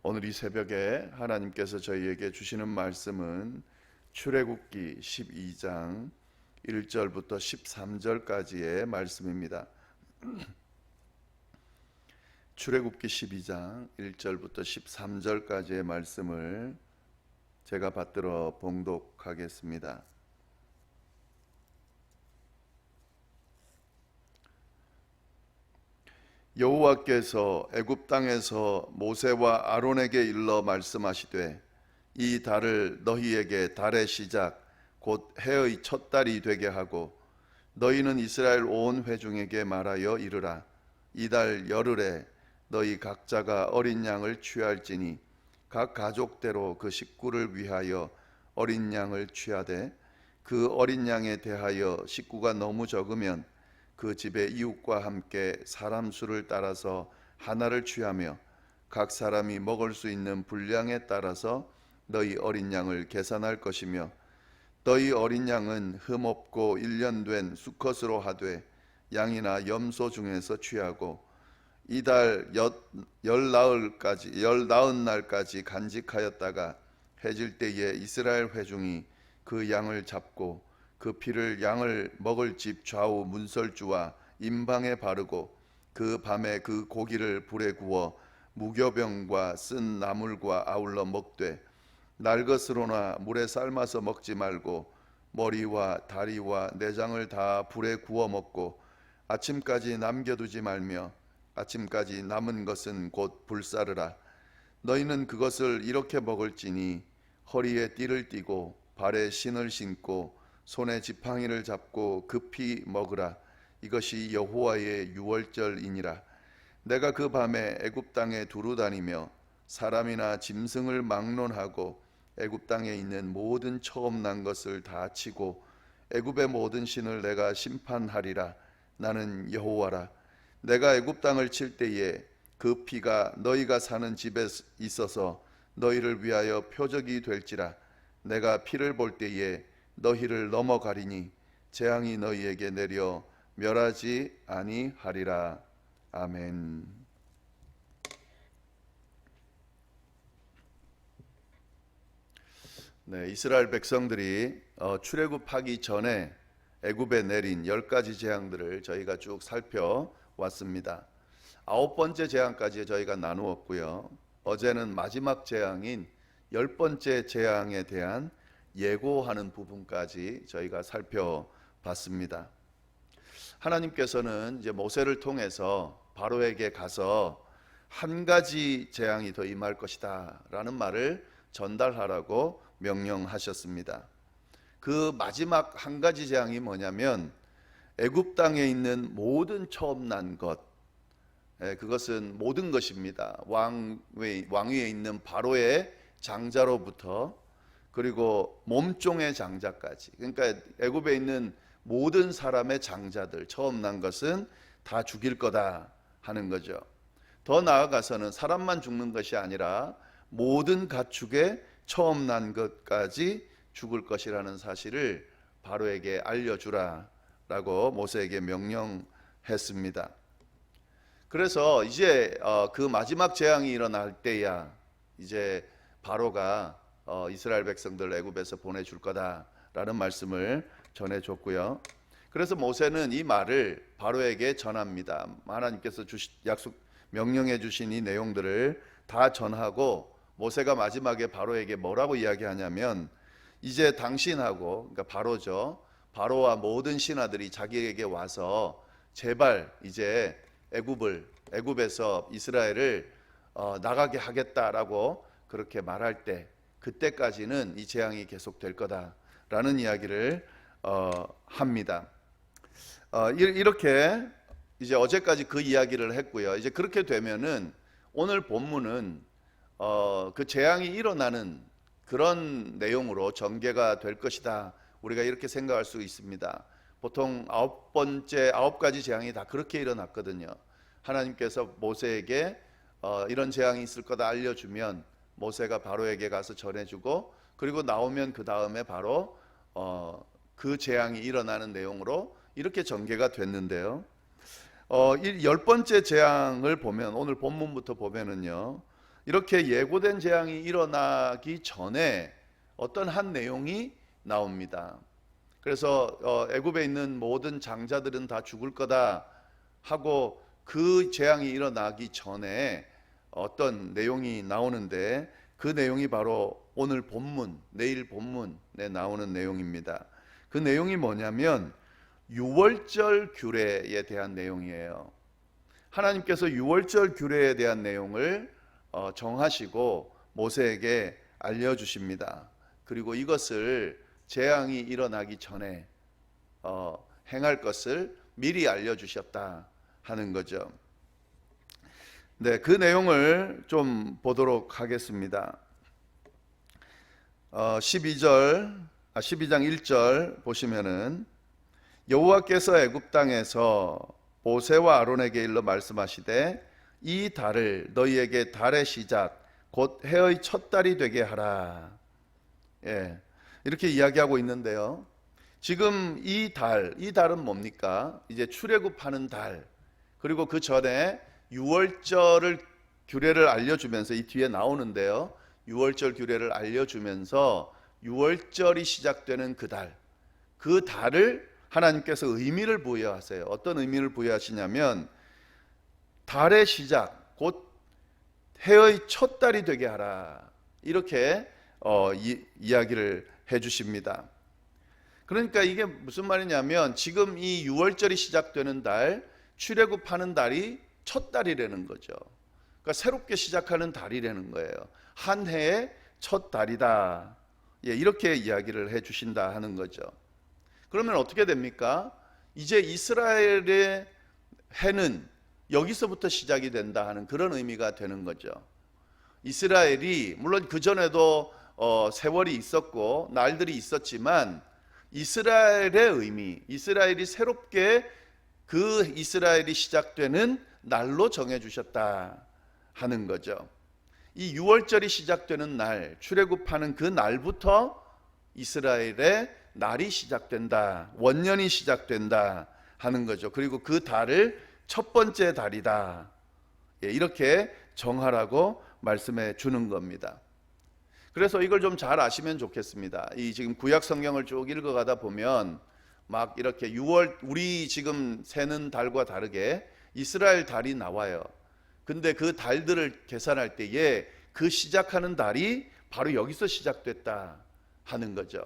오늘 이 새벽에 하나님께서 저희에게 주시는 말씀은 출애굽기 12장 1절부터 13절까지의 말씀입니다. 출애굽기 12장 1절부터 13절까지의 말씀을 제가 받들어 봉독하겠습니다. 여호와께서 애굽 땅에서 모세와 아론에게 일러 말씀하시되 이 달을 너희에게 달의 시작 곧 해의 첫 달이 되게 하고 너희는 이스라엘 온 회중에게 말하여 이르라. 이 달 열흘에 너희 각자가 어린 양을 취할지니 각 가족대로 그 식구를 위하여 어린 양을 취하되 그 어린 양에 대하여 식구가 너무 적으면 그 집의 이웃과 함께 사람 수를 따라서 하나를 취하며 각 사람이 먹을 수 있는 분량에 따라서 너희 어린 양을 계산할 것이며 너희 어린 양은 흠없고 1년 된 수컷으로 하되 양이나 염소 중에서 취하고 이달 열나흘 날까지 간직하였다가 해질 때에 이스라엘 회중이 그 양을 잡고 그 피를 양을 먹을 집 좌우 문설주와 임방에 바르고 그 밤에 그 고기를 불에 구워 무교병과 쓴 나물과 아울러 먹되 날것으로나 물에 삶아서 먹지 말고 머리와 다리와 내장을 다 불에 구워 먹고 아침까지 남겨두지 말며 아침까지 남은 것은 곧 불사르라. 너희는 그것을 이렇게 먹을지니 허리에 띠를 띠고 발에 신을 신고 손에 지팡이를 잡고 급히 먹으라. 이것이 여호와의 유월절이니라. 내가 그 밤에 애굽 땅에 두루 다니며 사람이나 짐승을 막론하고 애굽 땅에 있는 모든 처음 난 것을 다 치고 애굽의 모든 신을 내가 심판하리라. 나는 여호와라. 내가 애굽 땅을 칠 때에 그 피가 너희가 사는 집에 있어서 너희를 위하여 표적이 될지라. 내가 피를 볼 때에 너희를 넘어가리니 재앙이 너희에게 내려 멸하지 아니하리라. 아멘. 네, 이스라엘 백성들이 출애굽하기 전에 애굽에 내린 10가지 재앙들을 저희가 쭉 살펴왔습니다. 9번째 재앙까지 저희가 나누었고요. 어제는 마지막 재앙인 10번째 재앙에 대한 예고하는 부분까지 저희가 살펴봤습니다. 하나님께서는 이제 모세를 통해서 바로에게 가서 한 가지 재앙이 더 임할 것이다 라는 말을 전달하라고 명령하셨습니다. 그 마지막 한 가지 재앙이 뭐냐면 애굽 땅에 있는 모든 처음 난 것, 그것은 모든 것입니다. 왕 위에 있는 바로의 장자로부터 그리고 몸종의 장자까지, 그러니까 애굽에 있는 모든 사람의 장자들, 처음 난 것은 다 죽일 거다 하는 거죠. 더 나아가서는 사람만 죽는 것이 아니라 모든 가축의 처음 난 것까지 죽을 것이라는 사실을 바로에게 알려주라라고 모세에게 명령했습니다. 그래서 이제 그 마지막 재앙이 일어날 때야 이제 바로가 이스라엘 백성들 애굽에서 보내줄 거다라는 말씀을 전해줬고요. 그래서 모세는 이 말을 바로에게 전합니다. 하나님께서 명령해 주신 이 내용들을 다 전하고 모세가 마지막에 바로에게 뭐라고 이야기하냐면 이제 당신하고, 그러니까 바로죠, 바로와 모든 신하들이 자기에게 와서 제발 이제 애굽에서 이스라엘을 나가게 하겠다라고 그렇게 말할 때 그때까지는 이 재앙이 계속될 거다라는 이야기를 합니다. 이렇게 이제 어제까지 그 이야기를 했고요. 이제 그렇게 되면은 오늘 본문은 그 재앙이 일어나는 그런 내용으로 전개가 될 것이다. 우리가 이렇게 생각할 수 있습니다. 보통 9가지 재앙이 다 그렇게 일어났거든요. 하나님께서 모세에게 이런 재앙이 있을 거다 알려주면 모세가 바로에게 가서 전해주고 그리고 나오면 그 다음에 바로 그 재앙이 일어나는 내용으로 이렇게 전개가 됐는데요. 10번째 재앙을 보면 오늘 본문부터 보면은요, 이렇게 예고된 재앙이 일어나기 전에 어떤 한 내용이 나옵니다. 그래서 애굽에 있는 모든 장자들은 다 죽을 거다 하고 그 재앙이 일어나기 전에 어떤 내용이 나오는데, 그 내용이 바로 오늘 본문, 내일 본문에 나오는 내용입니다. 그 내용이 뭐냐면 유월절 규례에 대한 내용이에요. 하나님께서 유월절 규례에 대한 내용을 정하시고 모세에게 알려주십니다. 그리고 이것을 재앙이 일어나기 전에 행할 것을 미리 알려주셨다 하는 거죠. 네, 그 내용을 좀 보도록 하겠습니다. 12장 1절 보시면은 여호와께서 애굽 땅에서 모세와 아론에게 일러 말씀하시되 이 달을 너희에게 달의 시작 곧 해의 첫 달이 되게 하라. 예, 이렇게 이야기하고 있는데요. 지금 이 달은 뭡니까? 이제 출애굽하는 달, 그리고 그 전에 유월절을 규례를 알려주면서 이 뒤에 나오는데요. 유월절 규례를 알려주면서 유월절이 시작되는 그 달, 그 달을 하나님께서 의미를 부여하세요. 어떤 의미를 부여하시냐면 달의 시작 곧 해의 첫 달이 되게 하라, 이렇게 이야기를 해주십니다. 그러니까 이게 무슨 말이냐면 지금 이 유월절이 시작되는 달, 출애굽하는 달이 첫 달이라는 거죠. 그러니까 새롭게 시작하는 달이라는 거예요. 한 해의 첫 달이다. 예, 이렇게 이야기를 해주신다 하는 거죠. 그러면 어떻게 됩니까? 이제 이스라엘의 해는 여기서부터 시작이 된다 하는 그런 의미가 되는 거죠. 이스라엘이 물론 그 전에도 세월이 있었고 날들이 있었지만 이스라엘의 의미, 이스라엘이 새롭게 그 이스라엘이 시작되는 날로 정해주셨다 하는 거죠. 이 유월절이 시작되는 날, 출애굽하는 그 날부터 이스라엘의 날이 시작된다, 원년이 시작된다 하는 거죠. 그리고 그 달을 첫 번째 달이다, 이렇게 정하라고 말씀해 주는 겁니다. 그래서 이걸 좀 잘 아시면 좋겠습니다. 이 지금 구약 성경을 쭉 읽어가다 보면 막 이렇게 우리 지금 세는 달과 다르게 이스라엘 달이 나와요. 근데 그 달들을 계산할 때에 그 시작하는 달이 바로 여기서 시작됐다 하는 거죠.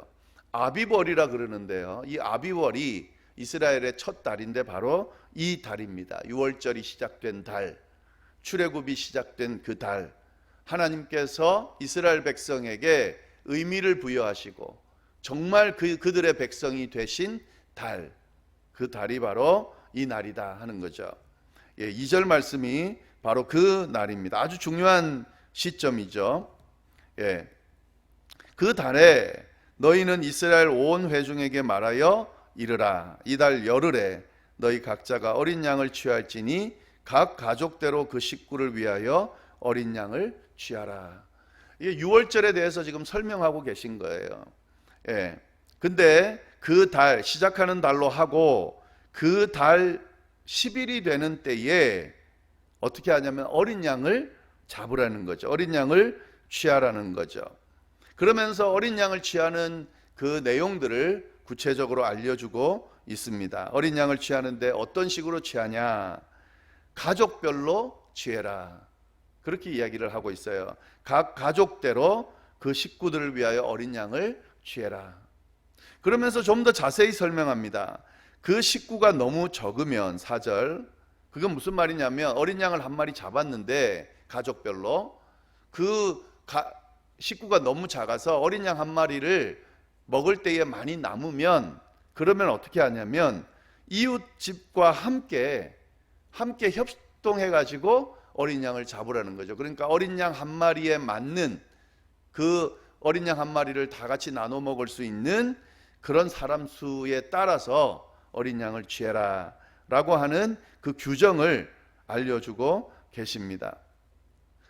아비월이라 그러는데요. 이 아비월이 이스라엘의 첫 달인데 바로 이 달입니다. 유월절이 시작된 달, 출애굽이 시작된 그 달, 하나님께서 이스라엘 백성에게 의미를 부여하시고 정말 그들의 백성이 되신 달, 그 달이 바로 이 날이다 하는 거죠. 2절 말씀이 바로 그 날입니다. 아주 중요한 시점이죠. 그 달에 너희는 이스라엘 온 회중에게 말하여 이르라. 이 달 열흘에 너희 각자가 어린 양을 취할지니 각 가족대로 그 식구를 위하여 어린 양을 취하라. 이게 유월절에 대해서 지금 설명하고 계신 거예요. 근데 그 달, 시작하는 달로 하고 그 달 10일이 되는 때에 어떻게 하냐면 어린 양을 잡으라는 거죠. 어린 양을 취하라는 거죠. 그러면서 어린 양을 취하는 그 내용들을 구체적으로 알려주고 있습니다. 어린 양을 취하는데 어떤 식으로 취하냐? 가족별로 취해라. 그렇게 이야기를 하고 있어요. 각 가족대로 그 식구들을 위하여 어린 양을 취해라. 그러면서 좀 더 자세히 설명합니다. 그 식구가 너무 적으면 4절, 그건 무슨 말이냐면 어린 양을 한 마리 잡았는데 가족별로 그 식구가 너무 작아서 어린 양 한 마리를 먹을 때에 많이 남으면, 그러면 어떻게 하냐면 이웃집과 함께 협동해 가지고 어린 양을 잡으라는 거죠. 그러니까 어린 양 한 마리에 맞는 그 어린 양 한 마리를 다 같이 나눠 먹을 수 있는 그런 사람 수에 따라서 어린 양을 취해라 라고 하는 그 규정을 알려주고 계십니다.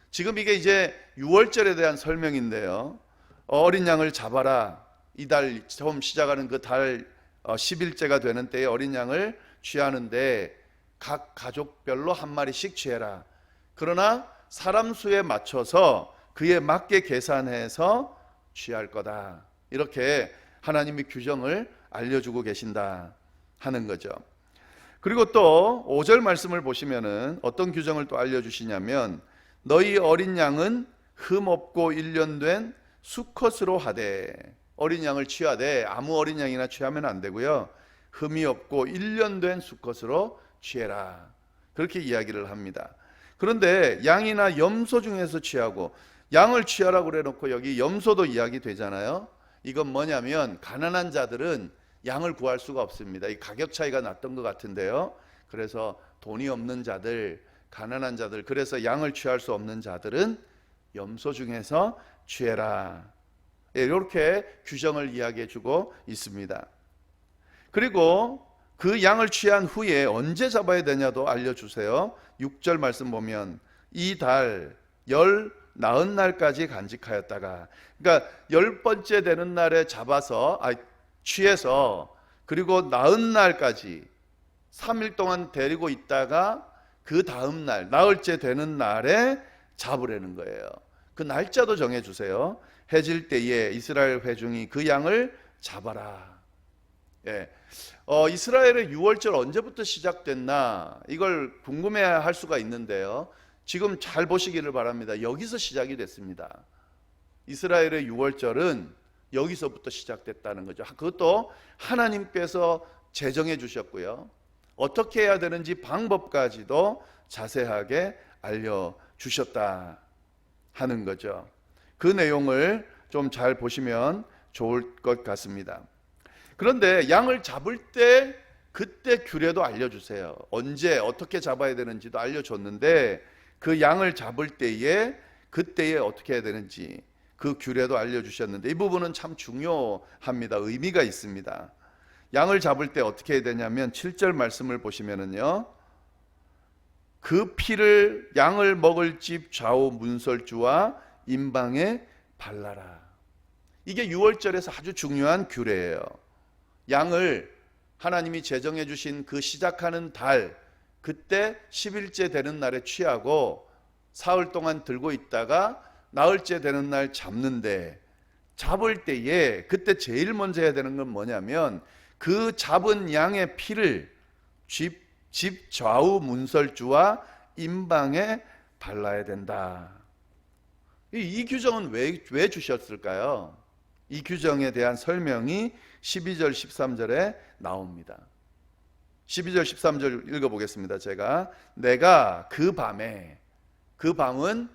지금 이게 이제 유월절에 대한 설명인데요. 어린 양을 잡아라. 이달 처음 시작하는 그 달 10일째가 되는 때에 어린 양을 취하는데 각 가족별로 한 마리씩 취해라. 그러나 사람 수에 맞춰서 그에 맞게 계산해서 취할 거다. 이렇게 하나님이 규정을 알려주고 계신다 하는 거죠. 그리고 또 5절 말씀을 보시면은 어떤 규정을 또 알려주시냐면 너희 어린 양은 흠 없고 일련된 수컷으로 하되, 어린 양을 취하되 아무 어린 양이나 취하면 안 되고요, 흠이 없고 일련된 수컷으로 취해라, 그렇게 이야기를 합니다. 그런데 양이나 염소 중에서 취하고, 양을 취하라고 그래 놓고 여기 염소도 이야기 되잖아요. 이건 뭐냐면 가난한 자들은 양을 구할 수가 없습니다. 이 가격 차이가 났던 것 같은데요. 그래서 돈이 없는 자들, 가난한 자들, 그래서 양을 취할 수 없는 자들은 염소 중에서 취해라, 이렇게 규정을 이야기해 주고 있습니다. 그리고 그 양을 취한 후에 언제 잡아야 되냐도 알려주세요. 6절 말씀 보면 이 달 열 나흔 날까지 간직하였다가, 그러니까 10번째 되는 날에 잡아서 취해서, 그리고 나흔 날까지 3일 동안 데리고 있다가 그 다음 날 나흘째 되는 날에 잡으라는 거예요. 그 날짜도 정해주세요. 해질 때에 이스라엘 회중이 그 양을 잡아라. 이스라엘의 유월절 언제부터 시작됐나, 이걸 궁금해할 수가 있는데요, 지금 잘 보시기를 바랍니다. 여기서 시작이 됐습니다. 이스라엘의 유월절은 여기서부터 시작됐다는 거죠. 그것도 하나님께서 제정해 주셨고요, 어떻게 해야 되는지 방법까지도 자세하게 알려주셨다 하는 거죠. 그 내용을 좀 잘 보시면 좋을 것 같습니다. 그런데 양을 잡을 때 그때 규례도 알려주세요. 언제 어떻게 잡아야 되는지도 알려줬는데 그 양을 잡을 때에 그때에 어떻게 해야 되는지 그 규례도 알려주셨는데, 이 부분은 참 중요합니다. 의미가 있습니다. 양을 잡을 때 어떻게 해야 되냐면 7절 말씀을 보시면은요, 그 피를 양을 먹을 집 좌우 문설주와 임방에 발라라. 이게 유월절에서 아주 중요한 규례예요. 양을 하나님이 제정해 주신 그 시작하는 달, 그때 10일째 되는 날에 취하고 사흘 동안 들고 있다가 나흘째 되는 날 잡는데, 잡을 때에 그때 제일 먼저 해야 되는 건 뭐냐면 그 잡은 양의 피를 집 좌우 문설주와 임방에 발라야 된다. 이 규정은 왜 주셨을까요? 이 규정에 대한 설명이 12절 13절에 나옵니다. 12절 13절 읽어보겠습니다. 제가 내가 그 밤에, 그 밤은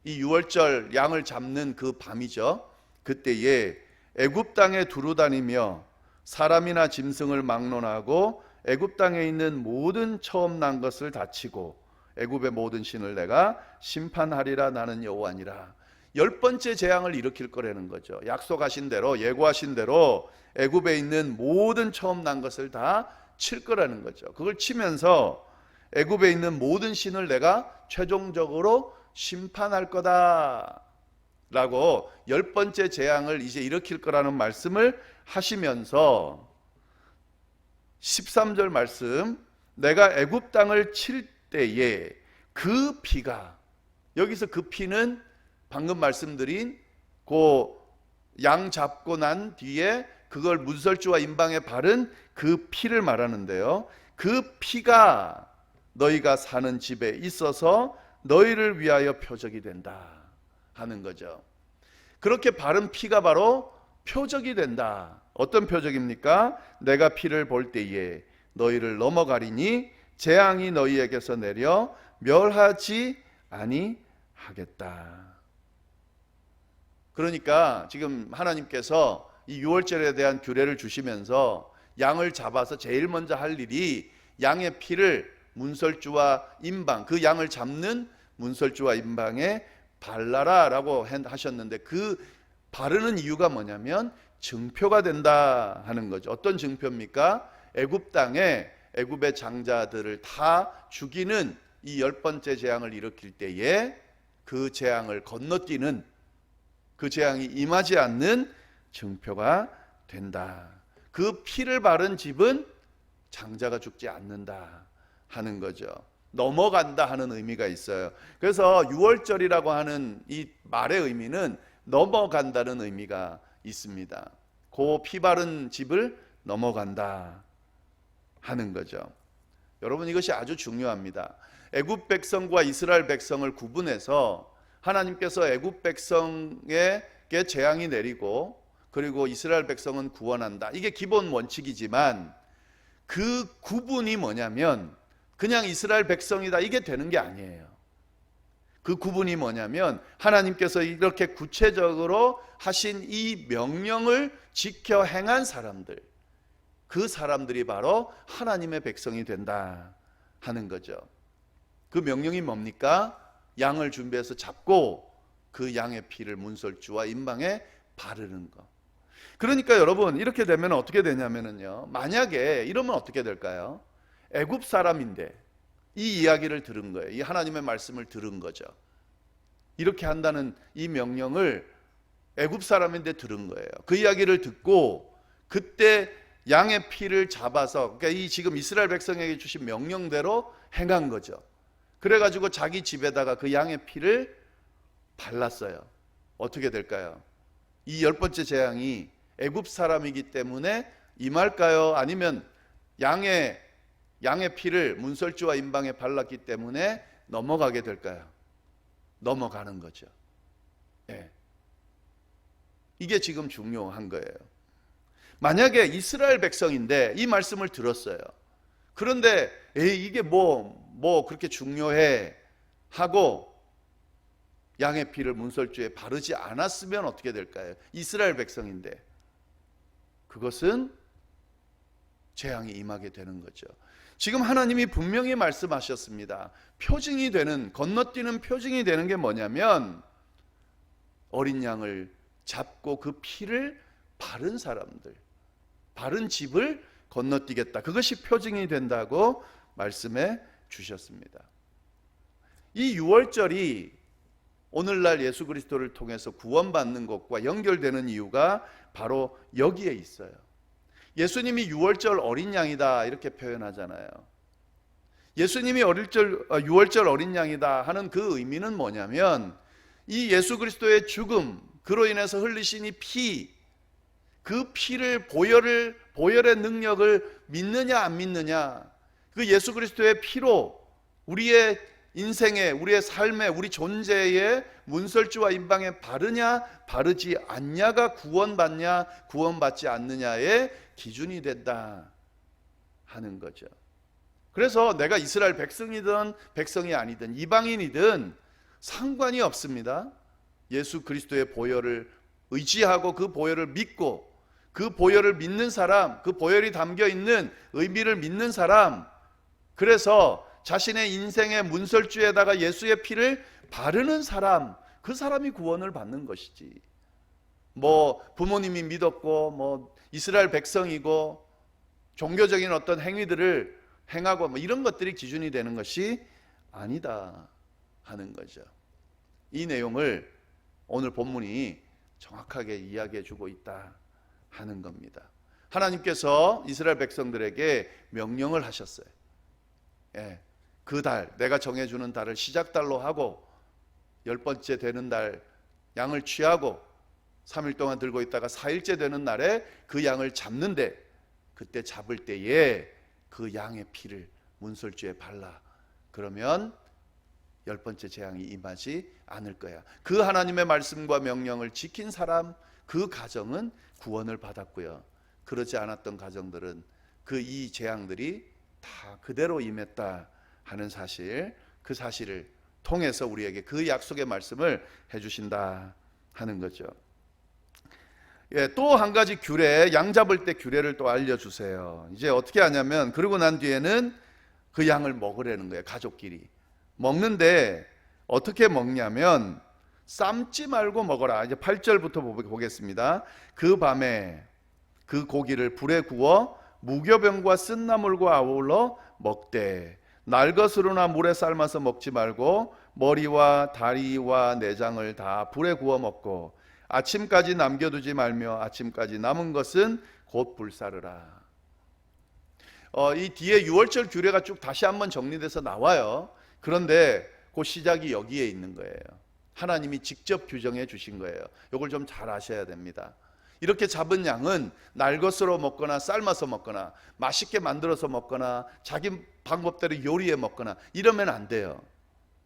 이 유월절 양을 잡는 그 밤이죠. 그때에 애굽 땅에 두루 다니며 사람이나 짐승을 막론하고 애굽 땅에 있는 모든 처음 난 것을 다치고 애굽의 모든 신을 내가 심판하리라. 나는 여호와니라. 10번째 재앙을 일으킬 거라는 거죠. 약속하신 대로, 예고하신 대로 애굽에 있는 모든 처음 난 것을 다 칠 거라는 거죠. 그걸 치면서 애굽에 있는 모든 신을 내가 최종적으로 심판할 거다 라고 10번째 재앙을 이제 일으킬 거라는 말씀을 하시면서 13절 말씀, 내가 애굽 땅을 칠 때에 그 피가, 여기서 그 피는 방금 말씀드린 그 양 잡고 난 뒤에 그걸 문설주와 임방에 바른 그 피를 말하는데요, 그 피가 너희가 사는 집에 있어서 너희를 위하여 표적이 된다 하는 거죠. 그렇게 바른 피가 바로 표적이 된다. 어떤 표적입니까? 내가 피를 볼 때에 너희를 넘어가리니 재앙이 너희에게서 내려 멸하지 아니하겠다. 그러니까 지금 하나님께서 이 유월절에 대한 규례를 주시면서 양을 잡아서 제일 먼저 할 일이 양의 피를 문설주와 임방, 그 양을 잡는 문설주와 임방에 발라라 라고 하셨는데, 그 바르는 이유가 뭐냐면 증표가 된다 하는 거죠. 어떤 증표입니까? 애굽 땅에 애굽의 장자들을 다 죽이는 이 10번째 재앙을 일으킬 때에 그 재앙을 건너뛰는, 그 재앙이 임하지 않는 증표가 된다. 그 피를 바른 집은 장자가 죽지 않는다 하는 거죠. 넘어간다 하는 의미가 있어요. 그래서 유월절이라고 하는 이 말의 의미는 넘어간다는 의미가 있습니다. 그 피 바른 집을 넘어간다 하는 거죠. 여러분, 이것이 아주 중요합니다. 애굽 백성과 이스라엘 백성을 구분해서 하나님께서 애굽 백성에게 재앙이 내리고 그리고 이스라엘 백성은 구원한다. 이게 기본 원칙이지만 그 구분이 뭐냐면 그냥 이스라엘 백성이다 이게 되는 게 아니에요. 그 구분이 뭐냐면 하나님께서 이렇게 구체적으로 하신 이 명령을 지켜 행한 사람들, 그 사람들이 바로 하나님의 백성이 된다 하는 거죠. 그 명령이 뭡니까? 양을 준비해서 잡고 그 양의 피를 문설주와 임방에 바르는 것. 그러니까 여러분, 이렇게 되면 어떻게 되냐면요, 만약에 이러면 어떻게 될까요? 애굽 사람인데 이 이야기를 들은 거예요. 이 하나님의 말씀을 들은 거죠. 이렇게 한다는 이 명령을 애굽 사람인데 들은 거예요. 그 이야기를 듣고 그때 양의 피를 잡아서, 그러니까 이 지금 이스라엘 백성에게 주신 명령대로 행한 거죠. 그래가지고 자기 집에다가 그 양의 피를 발랐어요. 어떻게 될까요? 이 10번째 재앙이 애굽 사람이기 때문에 임할까요? 아니면 양의 피를 문설주와 임방에 발랐기 때문에 넘어가게 될까요? 넘어가는 거죠. 네. 이게 지금 중요한 거예요. 만약에 이스라엘 백성인데 이 말씀을 들었어요. 그런데 이게 뭐 그렇게 중요해 하고 양의 피를 문설주에 바르지 않았으면 어떻게 될까요? 이스라엘 백성인데 그것은 재앙이 임하게 되는 거죠. 지금 하나님이 분명히 말씀하셨습니다. 표징이 되는, 건너뛰는 표징이 되는 게 뭐냐면 어린 양을 잡고 그 피를 바른 사람들, 바른 집을 건너뛰겠다. 그것이 표징이 된다고 말씀해 주셨습니다. 이 유월절이 오늘날 예수 그리스도를 통해서 구원받는 것과 연결되는 이유가 바로 여기에 있어요. 예수님이 유월절 어린 양이다 이렇게 표현하잖아요. 예수님이 유월절 어린 양이다 하는 그 의미는 뭐냐면 이 예수 그리스도의 죽음, 그로 인해서 흘리신 이 피, 그 피를 보혈의 능력을 믿느냐 안 믿느냐, 그 예수 그리스도의 피로 우리의 인생에, 우리의 삶에, 우리 존재에 문설주와 임방에 바르냐 바르지 않냐가 구원받냐 구원받지 않느냐의 기준이 된다 하는 거죠. 그래서 내가 이스라엘 백성이든 백성이 아니든 이방인이든 상관이 없습니다. 예수 그리스도의 보혈을 의지하고 그 보혈을 믿고 그 보혈을 믿는 사람, 그 보혈이 담겨 있는 의미를 믿는 사람, 그래서 자신의 인생의 문설주에다가 예수의 피를 바르는 사람, 그 사람이 구원을 받는 것이지. 뭐 부모님이 믿었고 뭐 이스라엘 백성이고 종교적인 어떤 행위들을 행하고 뭐 이런 것들이 기준이 되는 것이 아니다 하는 거죠. 이 내용을 오늘 본문이 정확하게 이야기해 주고 있다 하는 겁니다. 하나님께서 이스라엘 백성들에게 명령을 하셨어요. 그 달, 내가 정해주는 달을 시작달로 하고 10번째 되는 날 양을 취하고 3일 동안 들고 있다가 4일째 되는 날에 그 양을 잡는데, 그때 잡을 때에 그 양의 피를 문설주에 발라. 그러면 10번째 재앙이 임하지 않을 거야. 그 하나님의 말씀과 명령을 지킨 사람, 그 가정은 구원을 받았고요. 그러지 않았던 가정들은 그 이 재앙들이 다 그대로 임했다 하는 사실, 그 사실을 통해서 우리에게 그 약속의 말씀을 해주신다 하는 거죠. 또 한 가지 규례, 양 잡을 때 규례를 또 알려주세요. 이제 어떻게 하냐면, 그러고 난 뒤에는 그 양을 먹으라는 거예요. 가족끼리 먹는데 어떻게 먹냐면 삶지 말고 먹어라. 이제 8절부터 보겠습니다. 그 밤에 그 고기를 불에 구워 무교병과 쓴나물과 아울러 먹되 날 것으로나 물에 삶아서 먹지 말고 머리와 다리와 내장을 다 불에 구워 먹고 아침까지 남겨두지 말며 아침까지 남은 것은 곧 불사르라. 이 뒤에 유월절 규례가 쭉 다시 한번 정리돼서 나와요. 그런데 그 시작이 여기에 있는 거예요. 하나님이 직접 규정해 주신 거예요. 이걸 좀 잘 아셔야 됩니다. 이렇게 잡은 양은 날 것으로 먹거나 삶아서 먹거나 맛있게 만들어서 먹거나 자기 방법대로 요리해 먹거나 이러면 안 돼요.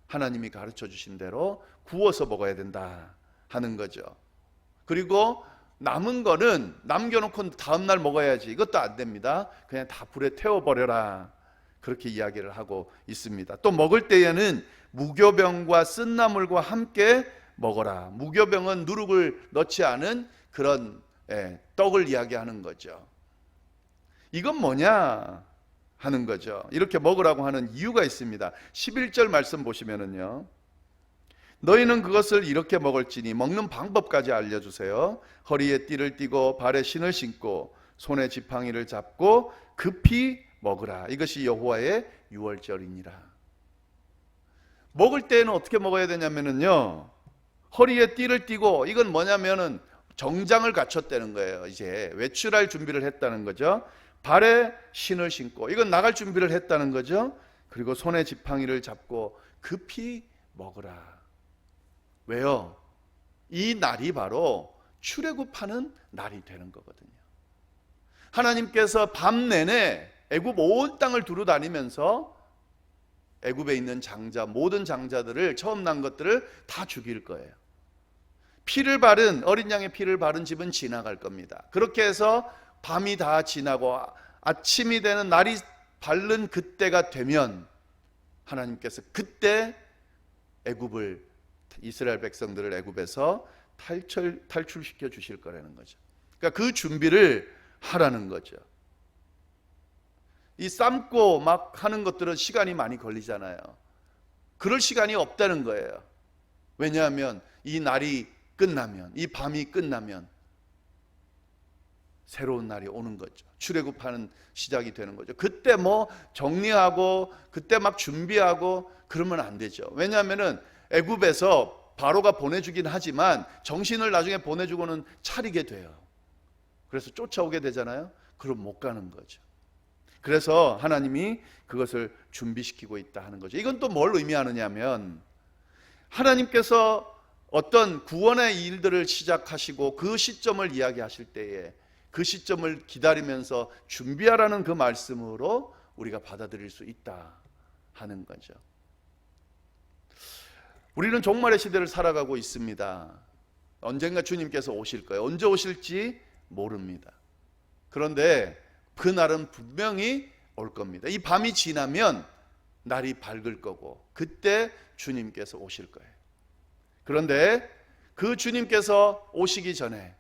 하나님이 가르쳐 주신 대로 구워서 먹어야 된다 하는 거죠. 그리고 남은 거는 남겨놓고 다음날 먹어야지, 이것도 안 됩니다. 그냥 다 불에 태워버려라, 그렇게 이야기를 하고 있습니다. 또 먹을 때에는 무교병과 쓴나물과 함께 먹어라. 무교병은 누룩을 넣지 않은 그런 떡을 이야기하는 거죠. 이건 뭐냐 하는 거죠. 이렇게 먹으라고 하는 이유가 있습니다. 11절 말씀 보시면은요, 너희는 그것을 이렇게 먹을지니, 먹는 방법까지 알려주세요. 허리에 띠를 띠고 발에 신을 신고 손에 지팡이를 잡고 급히 먹으라. 이것이 여호와의 유월절이니라. 먹을 때는 어떻게 먹어야 되냐면요, 허리에 띠를 띠고, 이건 뭐냐면은 정장을 갖췄다는 거예요. 이제 외출할 준비를 했다는 거죠. 발에 신을 신고, 이건 나갈 준비를 했다는 거죠. 그리고 손에 지팡이를 잡고 급히 먹으라. 왜요? 이 날이 바로 출애굽하는 날이 되는 거거든요. 하나님께서 밤 내내 애굽 온 땅을 두루 다니면서 애굽에 있는 장자, 모든 장자들을, 처음 난 것들을 다 죽일 거예요. 피를 바른, 어린 양의 피를 바른 집은 지나갈 겁니다. 그렇게 해서 밤이 다 지나고 아침이 되는 날이 밝는 그때가 되면 하나님께서 그때 애굽을, 이스라엘 백성들을 애굽에서 탈출시켜 주실 거라는 거죠. 그러니까 그 준비를 하라는 거죠. 이 삶고 막 하는 것들은 시간이 많이 걸리잖아요. 그럴 시간이 없다는 거예요. 왜냐하면 이 날이 끝나면, 이 밤이 끝나면 새로운 날이 오는 거죠. 출애굽하는 시작이 되는 거죠. 그때 뭐 정리하고 그때 막 준비하고 그러면 안 되죠. 왜냐하면은 애굽에서 바로가 보내주긴 하지만 정신을 나중에 보내주고는 차리게 돼요. 그래서 쫓아오게 되잖아요. 그럼 못 가는 거죠. 그래서 하나님이 그것을 준비시키고 있다 하는 거죠. 이건 또 뭘 의미하느냐면, 하나님께서 어떤 구원의 일들을 시작하시고 그 시점을 이야기하실 때에 그 시점을 기다리면서 준비하라는 그 말씀으로 우리가 받아들일 수 있다 하는 거죠. 우리는 종말의 시대를 살아가고 있습니다. 언젠가 주님께서 오실 거예요. 언제 오실지 모릅니다. 그런데 그 날은 분명히 올 겁니다. 이 밤이 지나면 날이 밝을 거고 그때 주님께서 오실 거예요. 그런데 그 주님께서 오시기 전에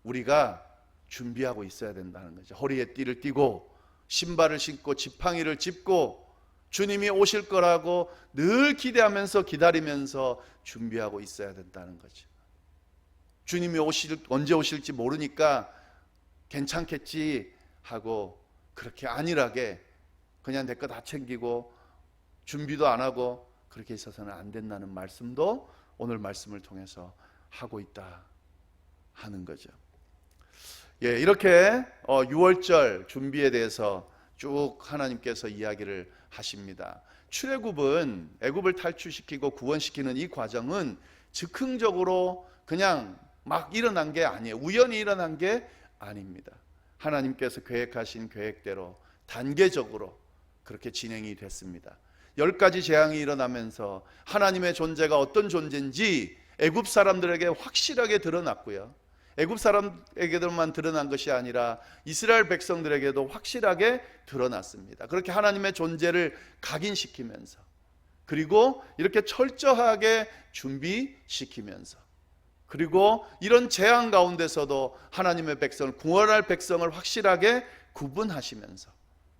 우리가 준비하고 있어야 된다는 거죠. 허리에 띠를 띠고 신발을 신고 지팡이를 짚고 주님이 오실 거라고 늘 기대하면서 기다리면서 준비하고 있어야 된다는 거죠. 주님이 언제 오실지 모르니까 괜찮겠지 하고 그렇게 안일하게 그냥 내 거 다 챙기고 준비도 안 하고 그렇게 있어서는 안 된다는 말씀도 오늘 말씀을 통해서 하고 있다 하는 거죠. 예, 이렇게 6월절 준비에 대해서 쭉 하나님께서 이야기를 하십니다. 출애굽은 애굽을 탈출시키고 구원시키는 이 과정은 즉흥적으로 그냥 막 일어난 게 아니에요. 우연히 일어난 게 아닙니다. 하나님께서 계획하신 계획대로 단계적으로 그렇게 진행이 됐습니다. 10가지 재앙이 일어나면서 하나님의 존재가 어떤 존재인지 애굽 사람들에게 확실하게 드러났고요. 애굽 사람에게만 드러난 것이 아니라 이스라엘 백성들에게도 확실하게 드러났습니다. 그렇게 하나님의 존재를 각인시키면서, 그리고 이렇게 철저하게 준비시키면서, 그리고 이런 재앙 가운데서도 하나님의 백성을, 구원할 백성을 확실하게 구분하시면서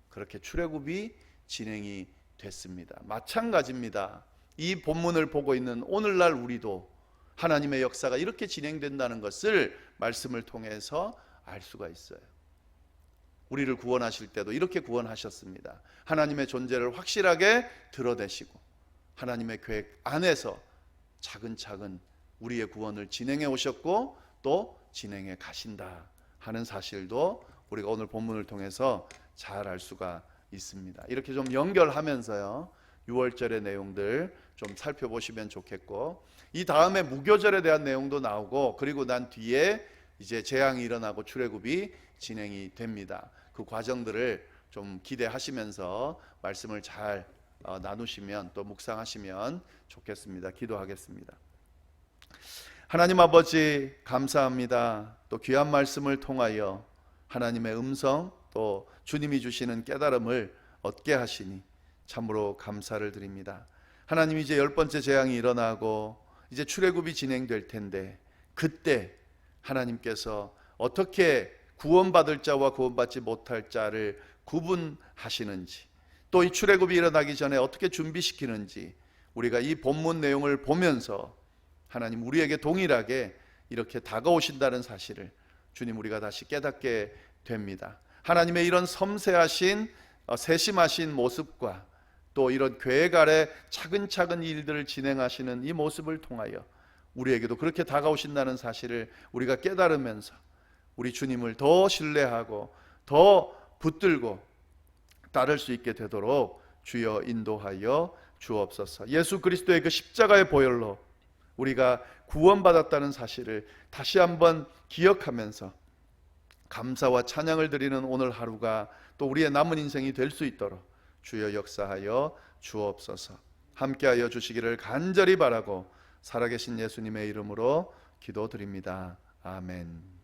그렇게 출애굽이 진행이 됐습니다. 마찬가지입니다. 이 본문을 보고 있는 오늘날 우리도 하나님의 역사가 이렇게 진행된다는 것을 말씀을 통해서 알 수가 있어요. 우리를 구원하실 때도 이렇게 구원하셨습니다. 하나님의 존재를 확실하게 드러내시고 하나님의 계획 안에서 차근차근 우리의 구원을 진행해 오셨고 또 진행해 가신다 하는 사실도 우리가 오늘 본문을 통해서 잘 알 수가 있습니다. 이렇게 좀 연결하면서요, 6월절의 내용들 좀 살펴보시면 좋겠고, 이 다음에 무교절에 대한 내용도 나오고, 그리고 난 뒤에 이제 재앙이 일어나고 출애굽이 진행이 됩니다. 그 과정들을 좀 기대하시면서 말씀을 잘 나누시면, 또 묵상하시면 좋겠습니다. 기도하겠습니다. 하나님 아버지, 감사합니다. 또 귀한 말씀을 통하여 하나님의 음성, 또 주님이 주시는 깨달음을 얻게 하시니 참으로 감사를 드립니다. 하나님, 이제 10번째 재앙이 일어나고 이제 출애굽이 진행될 텐데, 그때 하나님께서 어떻게 구원받을 자와 구원받지 못할 자를 구분하시는지, 또 이 출애굽이 일어나기 전에 어떻게 준비시키는지, 우리가 이 본문 내용을 보면서 하나님, 우리에게 동일하게 이렇게 다가오신다는 사실을 주님, 우리가 다시 깨닫게 됩니다. 하나님의 이런 섬세하신 세심하신 모습과 또 이런 계획 아래 차근차근 일들을 진행하시는 이 모습을 통하여 우리에게도 그렇게 다가오신다는 사실을 우리가 깨달으면서 우리 주님을 더 신뢰하고 더 붙들고 따를 수 있게 되도록 주여 인도하여 주옵소서. 예수 그리스도의 그 십자가의 보혈로 우리가 구원받았다는 사실을 다시 한번 기억하면서 감사와 찬양을 드리는 오늘 하루가 또 우리의 남은 인생이 될 수 있도록 주여 역사하여 주옵소서. 함께하여 주시기를 간절히 바라고 살아계신 예수님의 이름으로 기도드립니다. 아멘.